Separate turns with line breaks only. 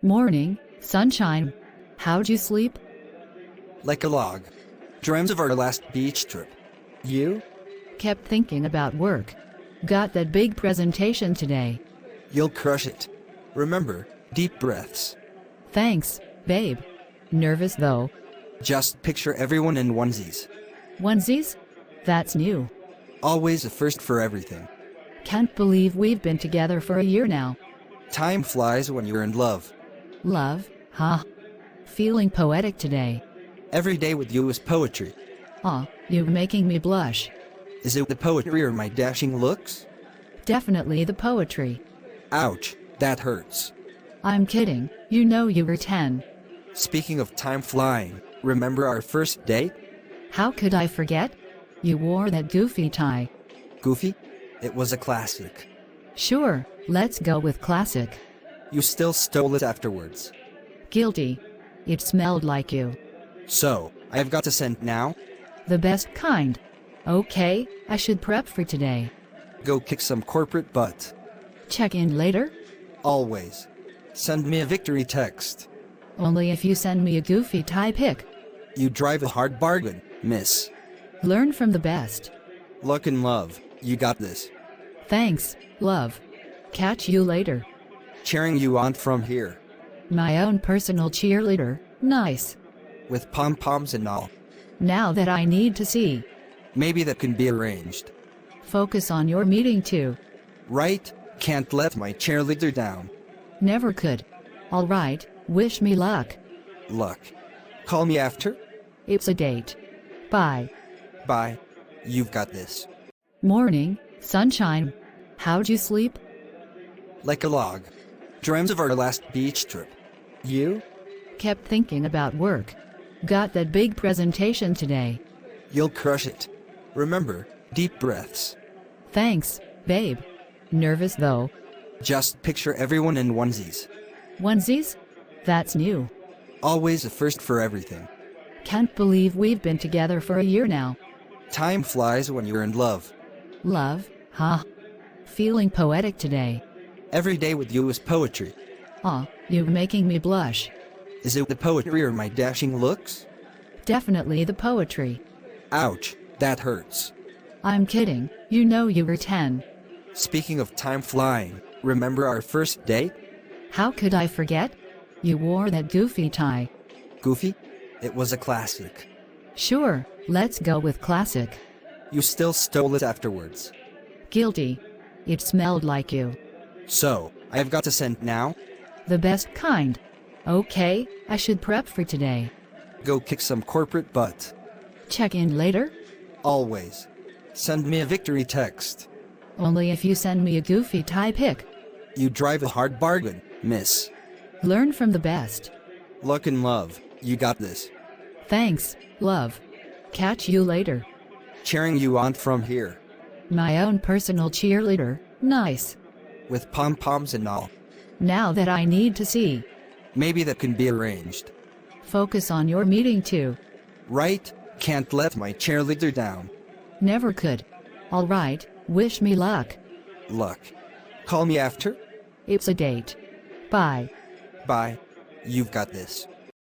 Morning, sunshine. How'd you sleep?
Like a log. Dreamt of our last beach trip. You?
Kept thinking about work. Got that big presentation today.
You'll crush it. Remember, deep breaths.
Thanks, babe. Nervous though.
Just picture everyone in onesies.
Onesies? That's new.
Always a first for everything.
Can't believe we've been together for a year now.
Time flies when you're in love.
Love, huh? Feeling poetic today.
Every day with you is poetry.
Aw, you're making me blush.
Is it the poetry or my dashing looks?
Definitely the poetry.
Ouch, that hurts.
I'm kidding, you know you were 10.
Speaking of time flying, remember our first date?
How could I forget? You wore that goofy tie.
Goofy? It was a classic.
Sure, let's go with classic.
You still stole it afterwards.
Guilty. It smelled like you.
So, I've got a scent now?
The best kind. Okay, I should prep for today.
Go kick some corporate butt.
Check in later?
Always. Send me a victory text.
Only if you send me a goofy tie pic.
You drive a hard bargain, miss.
Learn from the best.
Luck and love, you got this.
Thanks, love. Catch you later.
Cheering you on from here.
My own personal cheerleader, nice.
With pom-poms and all.
Now that I need to see.
Maybe that can be arranged.
Focus on your meeting too.
Right? Can't let my cheerleader down.
Never could. Alright, wish me luck.
Luck. Call me after?
It's a date. Bye.
Bye. You've got this.
Morning, sunshine. How'd you sleep?
Like a log. Dreamt of our last beach trip. You?
Kept thinking about work. Got that big presentation today.
You'll crush it. Remember, deep breaths.
Thanks, babe. Nervous though.
Just picture everyone in onesies.
Onesies? That's new.
Always a first for everything.
Can't believe we've been together for a year now.
Time flies when you're in love.
Love, huh? Feeling poetic today.
Every day with you is poetry.
Aw, you're making me blush.
Is it the poetry or my dashing looks?
Definitely the poetry.
Ouch, that hurts.
I'm kidding, you know you were 10.
Speaking of time flying, remember our first date?
How could I forget? You wore that goofy tie.
Goofy? It was a classic.
Sure, let's go with classic.
You still stole it afterwards.
Guilty. It smelled like you.
So, I've got a scent now?
The best kind. Okay, I should prep for today.
Go kick some corporate butt.
Check in later?
Always. Send me a victory text.
Only if you send me a goofy tie pic.
You drive a hard bargain, miss.
Learn from the best.
Luck and love, you got this.
Thanks, love. Catch you later.
Cheering you on from here.
My own personal cheerleader, nice.
With pom-poms and all.
Now that I need to see.
Maybe that can be arranged.
Focus on your meeting too.
Right? Can't let my cheerleader down.
Never could. Alright, wish me luck.
Luck. Call me after?
It's a date. Bye.
Bye. You've got this.